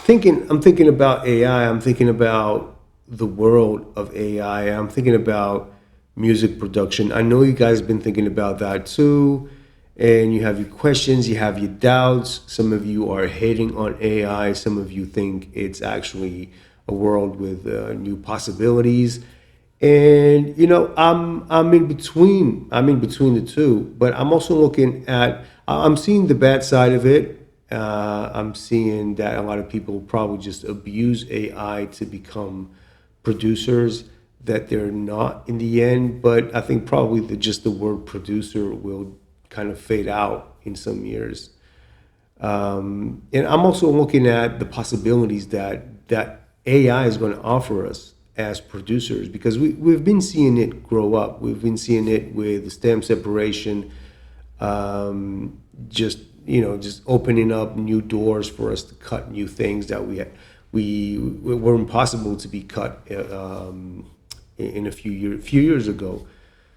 I'm thinking about AI. I'm thinking about the world of AI. I'm thinking about music production. I know you guys have been thinking about that too. And you have your questions, you have your doubts. Some of you are hating on AI. Some of you think it's actually a world with new possibilities. And I'm in between. I'm in between the two. But I'm also looking at. I'm seeing the bad side of it. I'm seeing that a lot of people probably just abuse AI to become producers that they're not in the end. But I think probably just the word producer will kind of fade out in some years. And I'm also looking at the possibilities that AI is going to offer us as producers because we've been seeing it grow up. We've been seeing it with the stem separation, just just opening up new doors for us to cut new things that we were impossible to be cut in a few years ago.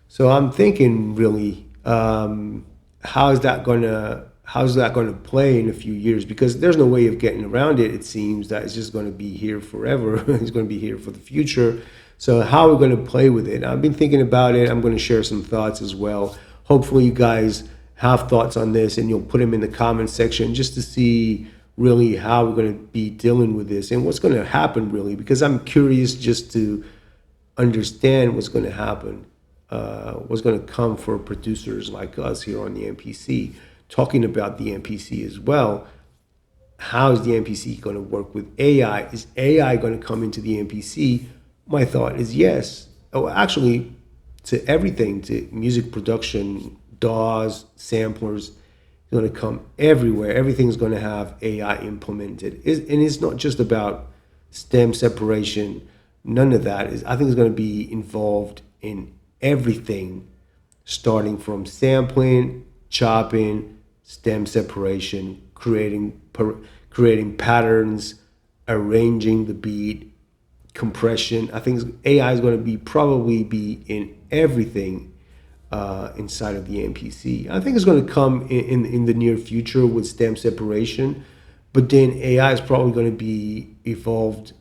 So I'm thinking really, how's that gonna play in a few years? Because there's no way of getting around it. It seems that it's just gonna be here forever. It's gonna be here for the future. So how are we gonna play with it? I've been thinking about it. I'm gonna share some thoughts as well. Hopefully you guys have thoughts on this and you'll put them in the comment section just to see really how we're gonna be dealing with this and what's gonna happen really, because I'm curious just to understand what's gonna happen, what's going to come for producers like us here on the MPC, talking about the MPC as well. How is the MPC going to work with AI? Is AI going to come into the MPC? My thought is yes. Oh, actually, to everything, to music production, DAWs, samplers, it's going to come everywhere. Everything's going to have AI implemented. And it's not just about stem separation. None of that I think it's going to be involved in everything, starting from sampling, chopping, stem separation, creating patterns, arranging the beat, compression. I think AI is going to probably be in everything inside of the MPC. I think it's going to come in the near future with stem separation, but then AI is probably going to be evolved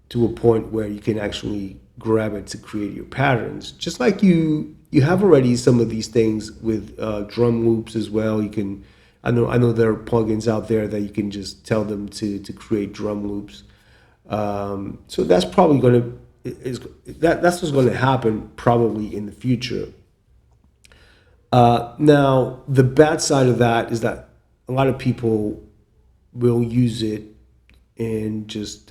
to a point where you can actually grab it to create your patterns. Just like you have already some of these things with drum loops as well. You can, I know there are plugins out there that you can just tell them to create drum loops. So that's probably going to that's what's going to happen probably in the future. Now the bad side of that is that a lot of people will use it and just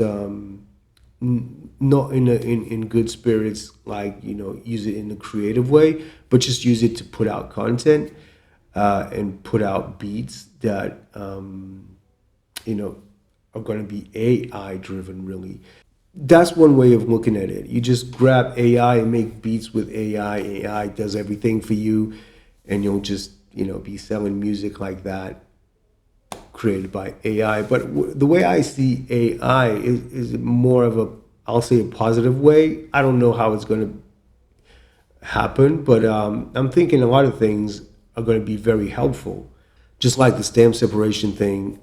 not in good spirits, like use it in a creative way, but just use it to put out content and put out beats that are going to be AI driven. Really, that's one way of looking at it. You just grab AI and make beats with AI. AI does everything for you, and you'll just be selling music like that, created by AI. But the way I see AI is more of I'll say a positive way. I don't know how it's going to happen, but I'm thinking a lot of things are going to be very helpful. Just like the stem separation thing,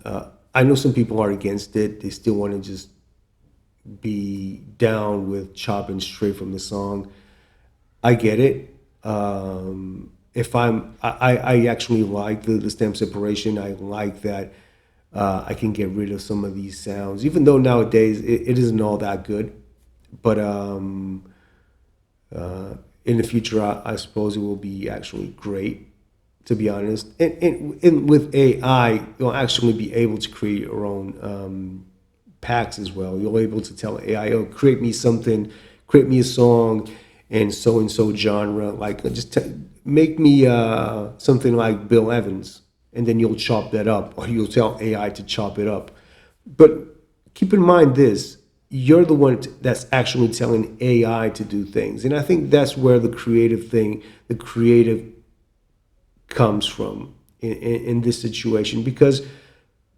I know some people are against it. They still want to just be down with chopping straight from the song. I get it. I actually like the stem separation. I like that I can get rid of some of these sounds, even though nowadays it isn't all that good. But in the future, I suppose it will be actually great, to be honest. And with AI, you'll actually be able to create your own packs as well. You'll be able to tell AI, oh, create me a song in so-and-so genre. Like, make me something like Bill Evans, and then you'll chop that up, or you'll tell AI to chop it up. But keep in mind this, you're the one that's actually telling AI to do things. And I think that's where the creative comes from in this situation, because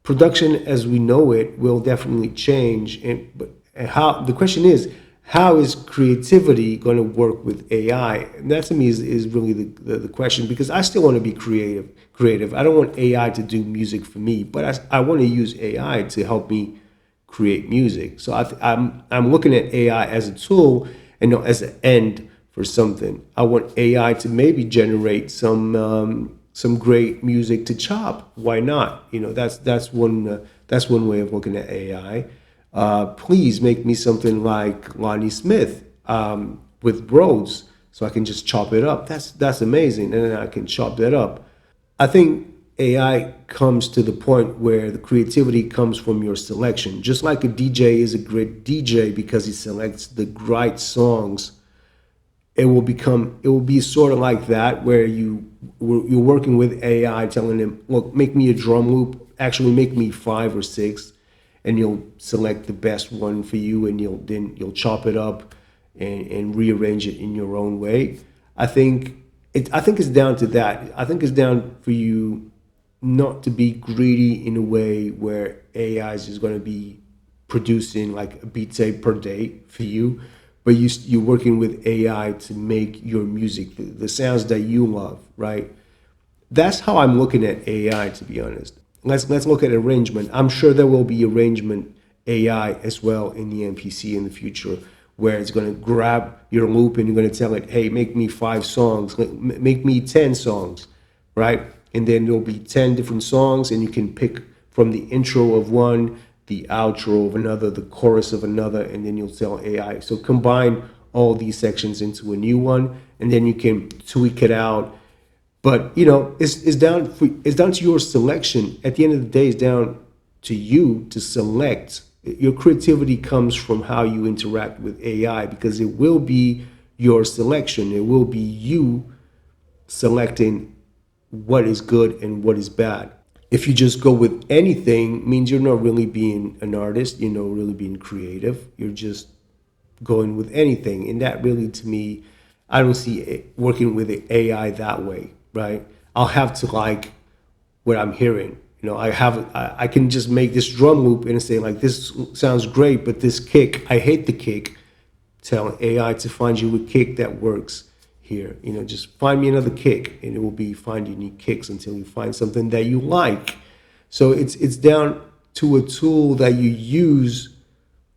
production as we know it will definitely change. But the question is, how is creativity going to work with AI? And that to me is really the question, because I still want to be creative. I don't want AI to do music for me, but I want to use AI to help me create music. So I'm looking at AI as a tool and not as an end for something. I want AI to maybe generate some great music to chop. Why not? That's one way of looking at AI. Please make me something like Lonnie Smith with Bros, so I can just chop it up. That's amazing, and then I can chop that up. I think AI comes to the point where the creativity comes from your selection. Just like a DJ is a great DJ because he selects the right songs, it will be sort of like that where you're working with AI, telling him, look, make me a drum loop, actually make me five or six, and you'll select the best one for you, and you'll chop it up and rearrange it in your own way. I think it's down to that. I think it's down for you not to be greedy in a way where AI is just going to be producing like a beat tape per day for you, but you're working with AI to make your music, the sounds that you love, right? That's how I'm looking at AI, to be honest. Let's look at arrangement. I'm sure there will be arrangement AI as well in the MPC in the future, where it's going to grab your loop and you're going to tell it, hey, make me 5 songs, make me 10 songs, right? And then there'll be 10 different songs, and you can pick from the intro of one, the outro of another, the chorus of another, and then you'll tell AI. So combine all these sections into a new one, and then you can tweak it out. But it's down to your selection. At the end of the day, it's down to you to select. Your creativity comes from how you interact with AI, because it will be your selection. It will be you selecting what is good and what is bad. If you just go with anything, means you're not really being an artist, you're not really being creative. You're just going with anything. And that really, to me, I don't see it working with AI that way, right? I'll have to like what I'm hearing. I can just make this drum loop and say like, this sounds great, but this kick, I hate the kick. Tell AI to find you a kick that works here. Just find me another kick, and it will be finding you kicks until you find something that you like. So it's down to a tool that you use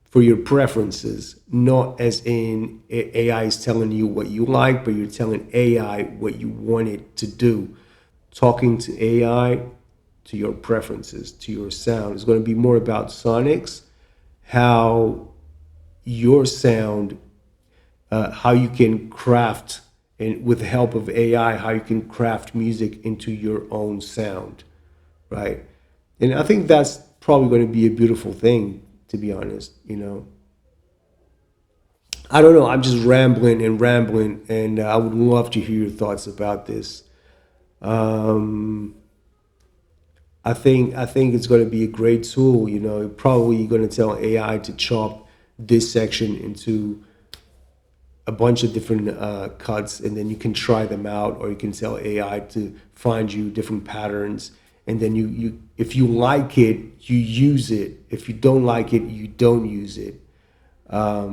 for your preferences, not as in AI is telling you what you like, but you're telling AI what you want it to do. Talking to AI, to your preferences, to your sound. It's going to be more about sonics, how your sound, how you can craft, and with the help of AI, how you can craft music into your own sound, right? And I think that's probably going to be a beautiful thing, to be honest. I don't know. I'm just rambling, and I would love to hear your thoughts about this. I think it's going to be a great tool. Probably you're going to tell AI to chop this section into a bunch of different cuts, and then you can try them out, or you can tell AI to find you different patterns, and then you if you like it, you use it. If you don't like it, you don't use it. I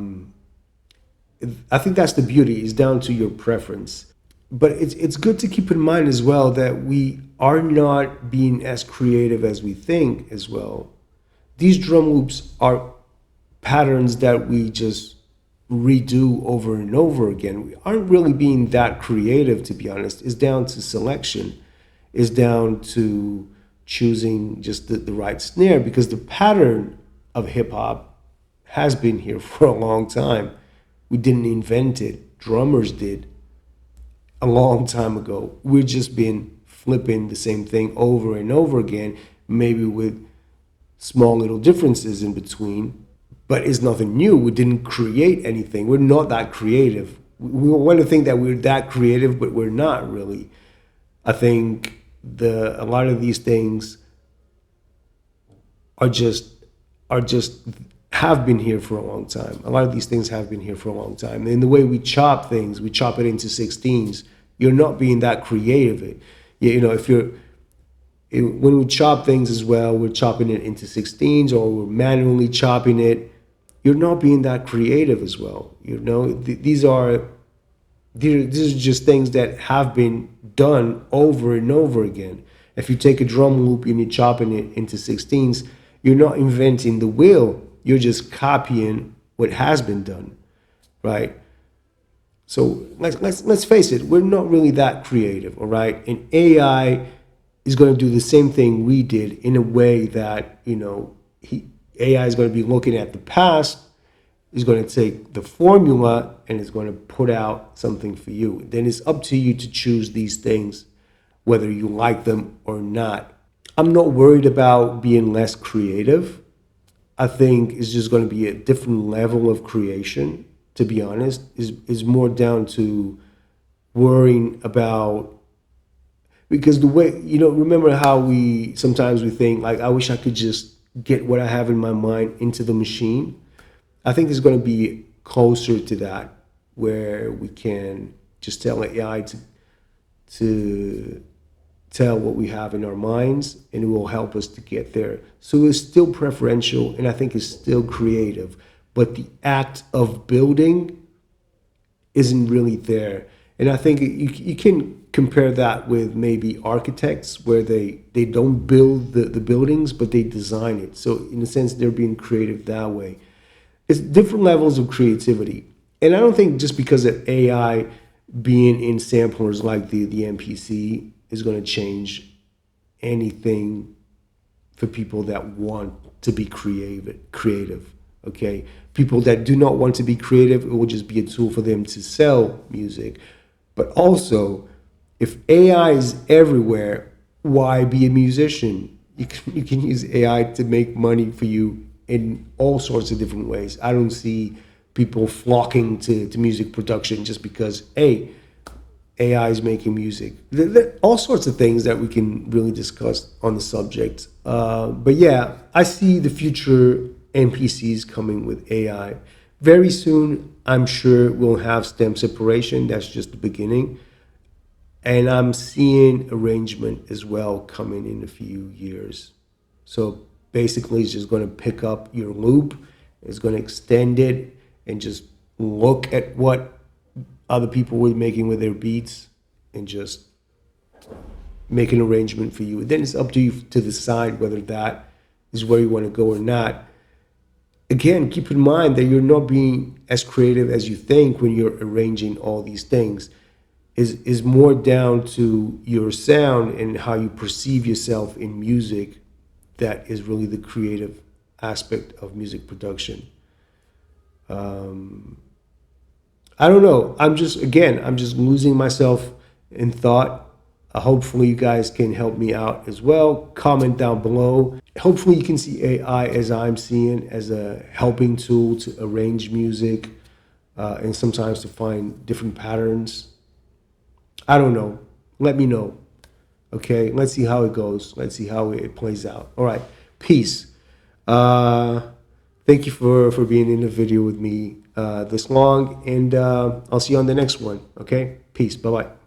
think that's the beauty. It's down to your preference. But it's good to keep in mind as well that we are not being as creative as we think as well. These drum loops are patterns that we just redo over and over again. We aren't really being that creative, to be honest. It's down to selection. It's down to choosing just the right snare, because the pattern of hip hop has been here for a long time. We didn't invent it. Drummers did a long time ago. We've just been flipping the same thing over and over again, maybe with small little differences in between, but it's nothing new. We didn't create anything. We're not that creative. We want to think that we're that creative, but we're not really. I think a lot of these things are just have been here for a long time. A lot of these things have been here for a long time. And the way we chop things, we chop it into 16s. You're not being that creative. When we chop things as well, we're chopping it into 16s, or we're manually chopping it. You're not being that creative as well. These are just things that have been done over and over again. If you take a drum loop and you're chopping it into 16s, you're not inventing the wheel. You're just copying what has been done, right? So let's face it, we're not really that creative, all right? And AI is going to do the same thing we did in a way that, AI is going to be looking at the past, is going to take the formula and is going to put out something for you. Then it's up to you to choose these things, whether you like them or not. I'm not worried about being less creative. I think it's just going to be a different level of creation, to be honest, is more down to worrying about, because the way, remember how sometimes we think like, I wish I could just get what I have in my mind into the machine. I think it's going to be closer to that, where we can just tell AI to tell what we have in our minds, and it will help us to get there. So it's still preferential, and I think it's still creative, but the act of building isn't really there. And I think you can compare that with maybe architects, where they don't build the buildings, but they design it. So in a sense, they're being creative that way. It's different levels of creativity. And I don't think just because of AI being in samplers like the MPC is going to change anything for people that want to be creative. Okay, people that do not want to be creative, it will just be a tool for them to sell music. But also, if AI is everywhere, why be a musician? You can use AI to make money for you in all sorts of different ways. I don't see people flocking to music production just because, hey, AI is making music. There all sorts of things that we can really discuss on the subject. But yeah, I see the future NPCs coming with AI. Very soon, I'm sure we'll have stem separation. That's just the beginning. And I'm seeing arrangement as well coming in a few years. So basically, it's just going to pick up your loop. It's going to extend it and just look at what other people were making with their beats and just make an arrangement for you. And then it's up to you to decide whether that is where you want to go or not. Again, keep in mind that you're not being as creative as you think when you're arranging all these things. Is more down to your sound and how you perceive yourself in music. That is really the creative aspect of music production. I don't know. I'm just losing myself in thought. Hopefully you guys can help me out as well. Comment down below. Hopefully you can see AI as I'm seeing, as a helping tool to arrange music and sometimes to find different patterns. I don't know. Let me know. Okay, let's see how it goes. Let's see how it plays out. All right, peace. Thank you for being in the video with me this long, and I'll see you on the next one. Okay, peace. Bye-bye.